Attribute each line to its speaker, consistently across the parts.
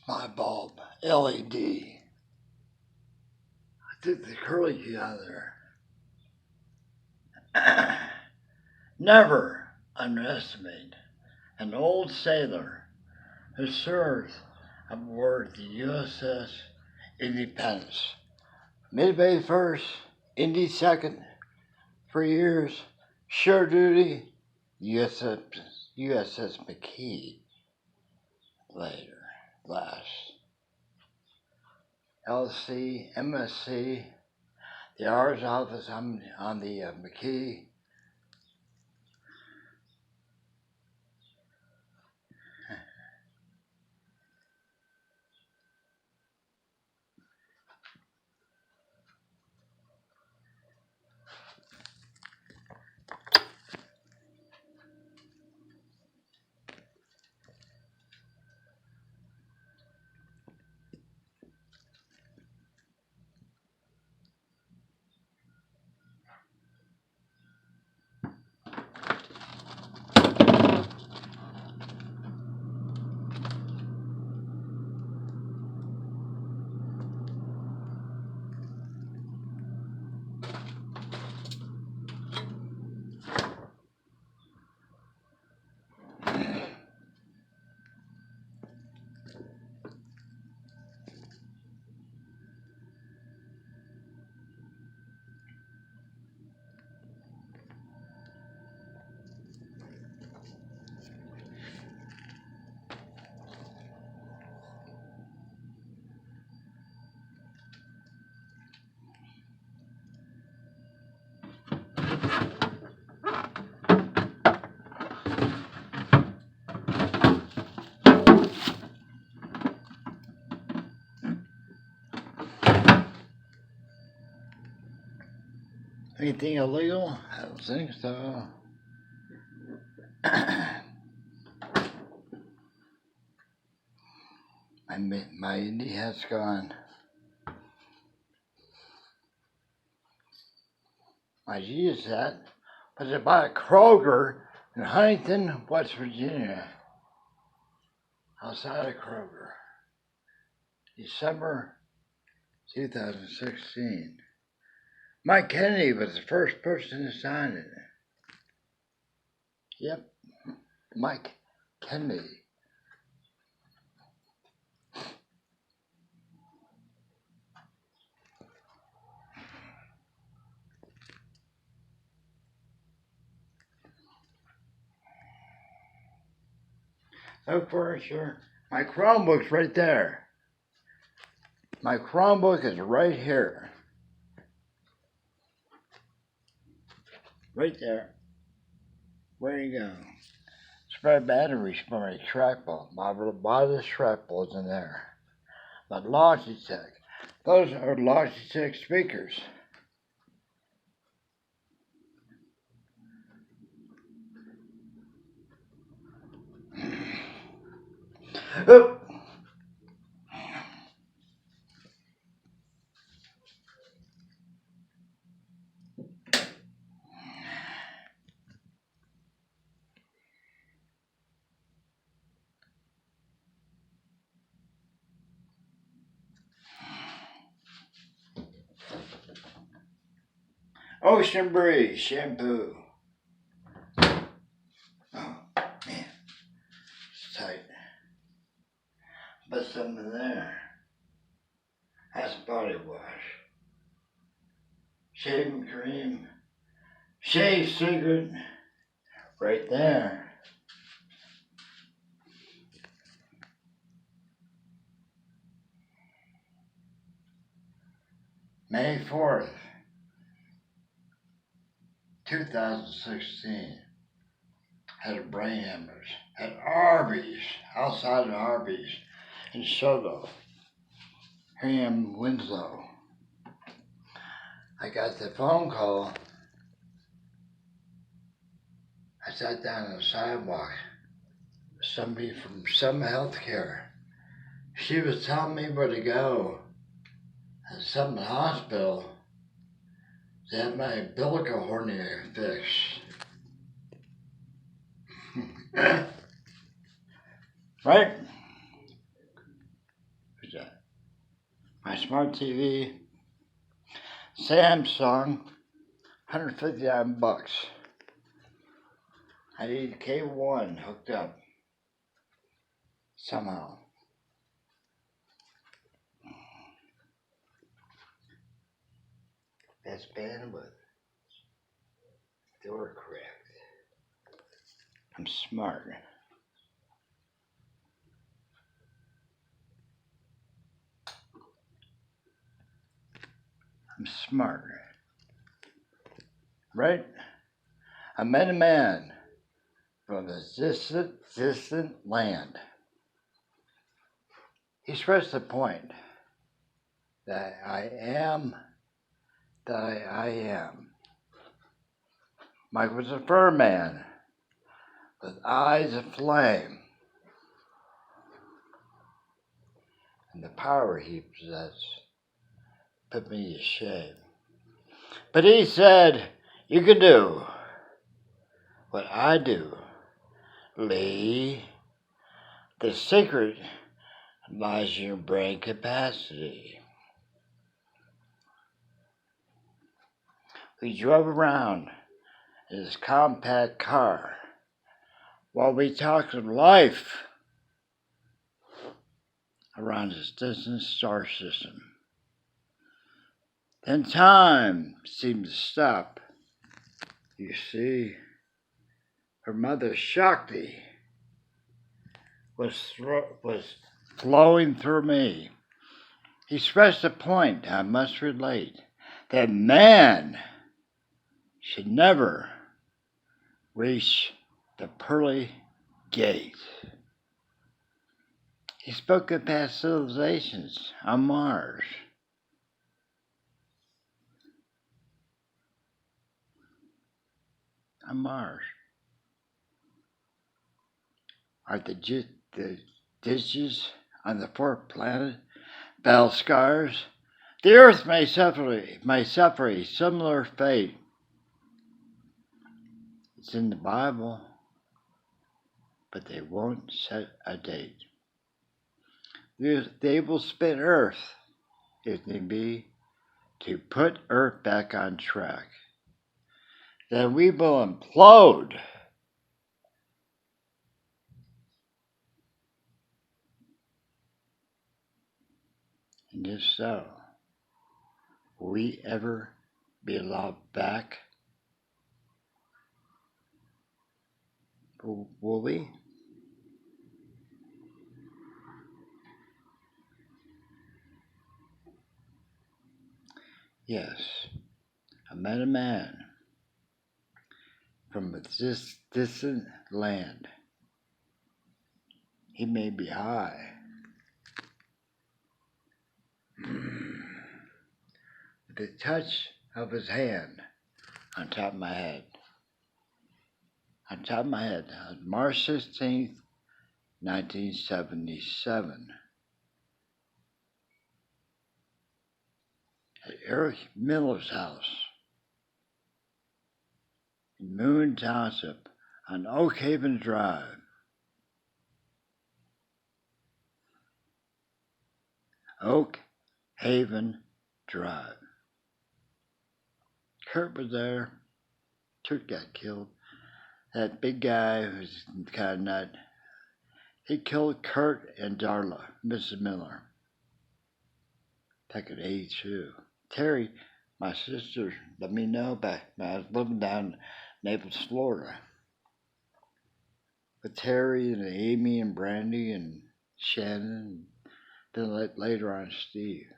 Speaker 1: My bulb, LED. I took the curly key out of there. Never underestimate an old sailor who served aboard the USS Independence. Midway 1st, Indy 2nd, 3 years, shore duty, USS McKee. Later, last. LC, MSC, the R's office on the McKee. Anything illegal? I don't think so. My Indy hat's gone. My Jesus hat was about a Kroger in Huntington, West Virginia. Outside of Kroger. December 2016. Mike Kennedy was the first person to sign it. Yep, Mike Kennedy. No furniture. My Chromebook's right there. My Chromebook is right here. Right there. Where you go? Spare batteries for my trackball. My wireless trackball's in there. My Logitech. Those are Logitech speakers. Oh. Ocean Breeze shampoo. Oh, man. It's tight. Put something in there. That's body wash. Shaving cream. Shave secret. Right there. May 4th, 2016. Had a brain hemorrhage at Arby's, outside of Arby's in Soto, here in Winslow. I got the phone call. I sat down on the sidewalk. Somebody from Some Healthcare. She was telling me where to go at some hospital to have my umbilical hernia fixed. Right? My smart TV, Samsung, $159. I need cable one hooked up somehow. That's bandwidth. They were correct. I'm smart. I'm smart. Right? I met a man from a distant land. He stressed the point that I am that I am. Mike was a fur man with eyes of flame, and the power he possessed put me to shame. But he said, "You can do what I do, Lee. The secret lies in your brain capacity." We drove around in his compact car while we talked of life around his distant star system. Then time seemed to stop. You see, her mother Shakti was flowing through me. He stressed a point I must relate, that man should never reach the pearly gate. He spoke of past civilizations on Mars. On Mars. Are the ditches on the fourth planet battle scars? The Earth may suffer a similar fate. It's in the Bible, but they won't set a date. They will spin Earth, if need be, to put Earth back on track. Then we will implode. And if so, will we ever be allowed back? Will we? Yes, I met a man from a distant land. He may be high. With the touch of his hand on top of my head. On March 16th, 1977. At Eric Miller's house in Moon Township on Oak Haven Drive. Oak Haven Drive. Kurt was there. Kurt got killed. That big guy who's kind of nut. He killed Kurt and Darla, Mrs. Miller, back at '82. Terry, my sister, let me know back when I was living down in Naples, Florida. With Terry and Amy and Brandy and Shannon, and then later on Steve.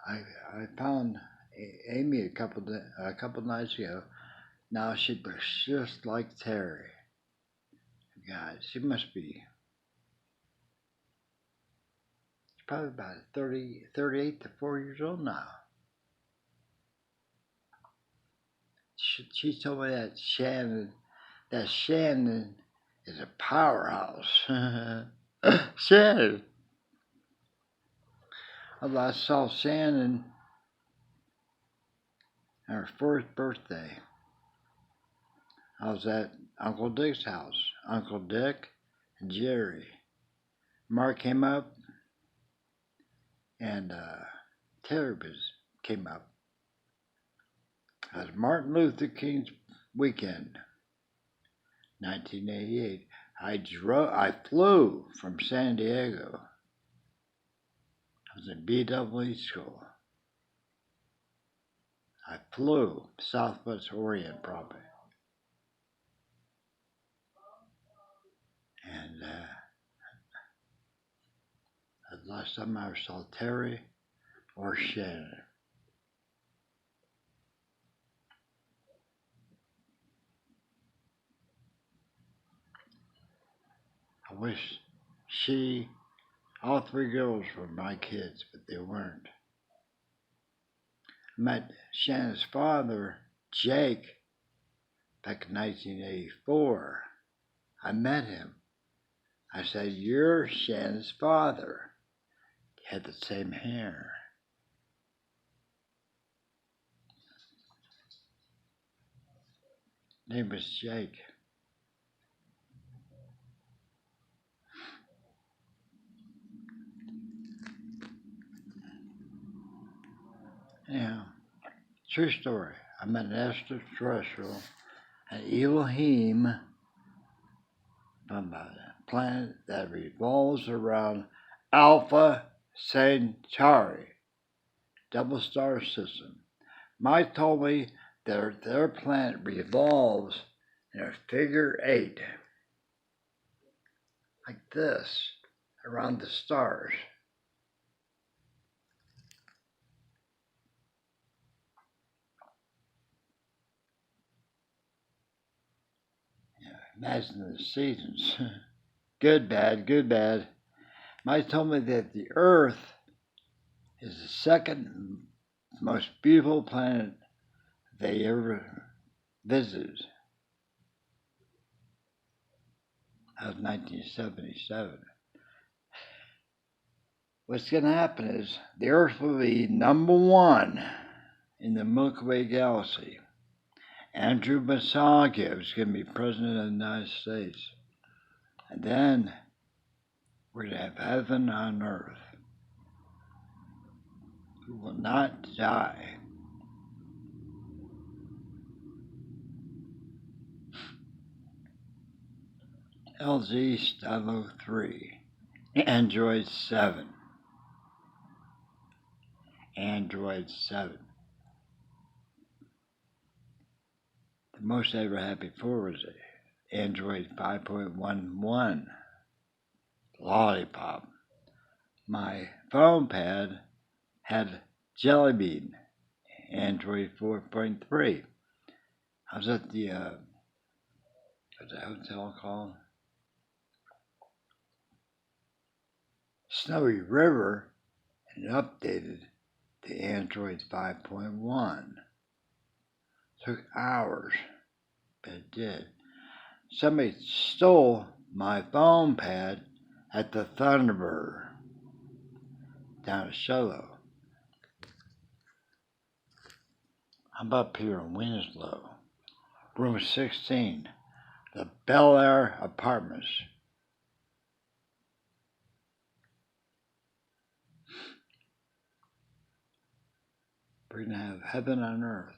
Speaker 1: I found Amy a couple nights ago. Now she looks just like Terry. God, she must be probably about 38 to 4 years old now. She told me that Shannon is a powerhouse. Shannon. I saw Shannon on her first birthday. I was at Uncle Dick's house. Uncle Dick and Jerry. Mark came up, and Terry came up. It was Martin Luther King's weekend, 1988. I flew from San Diego. I was in BWE school. I flew Southwest Orient probably. And the last time I ever saw Terry or Shannon. I wish all three girls were my kids, but they weren't. I met Shannon's father, Jake, back in 1984. I met him. I said, "You're Shannon's father." He had the same hair. His name was Jake. Yeah, true story. I met an extraterrestrial, an Elohim, from a planet that revolves around Alpha Centauri, double star system. Mike told me that their planet revolves in a figure 8, like this, around the stars. Imagine the seasons. Good, bad, good, bad. Mike told me that the Earth is the second most beautiful planet they ever visited. That was 1977. What's going to happen is the Earth will be number 1 in the Milky Way galaxy. Andrew Basiago is going to be president of the United States. And then we're going to have heaven on earth. We will not die. LZ Stylo 3. Android 7. Android 7. The most I ever had before was Android 5.11. Lollipop. My phone pad had Jelly Bean, Android 4.3. I was at the what's the hotel called? Snowy River, and updated to Android 5.1. Took hours, but it did. Somebody stole my phone pad at the Thunderbird down at Sholo. I'm up here in Winslow, room 16, the Bel Air Apartments. We're going to have heaven on earth.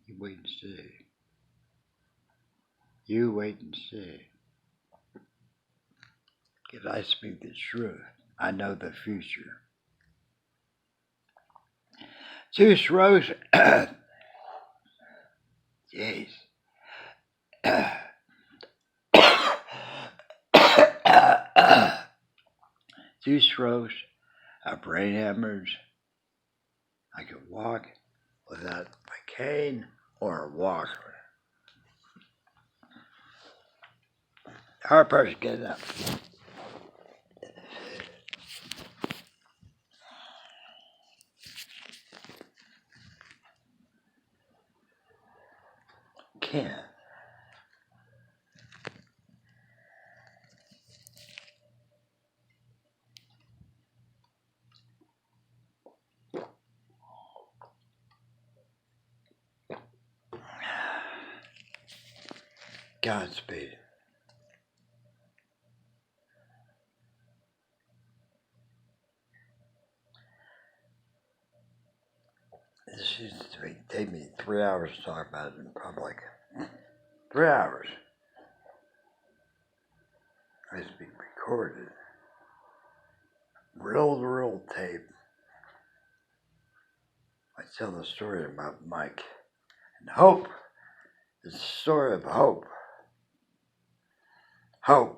Speaker 1: You wait and see. You wait and see. If I speak the truth, I know the future. Zeus Rose, jeez. Zeus Rose, I brain hemorrhage. I could walk without a cane or a walker. Harper's getting up. Can't. Godspeed. This used to take me 3 hours to talk about it in public. 3 hours. I used to be recorded. Reel-to-reel tape. I tell the story about Mike. And hope. It's a story of hope. Hope.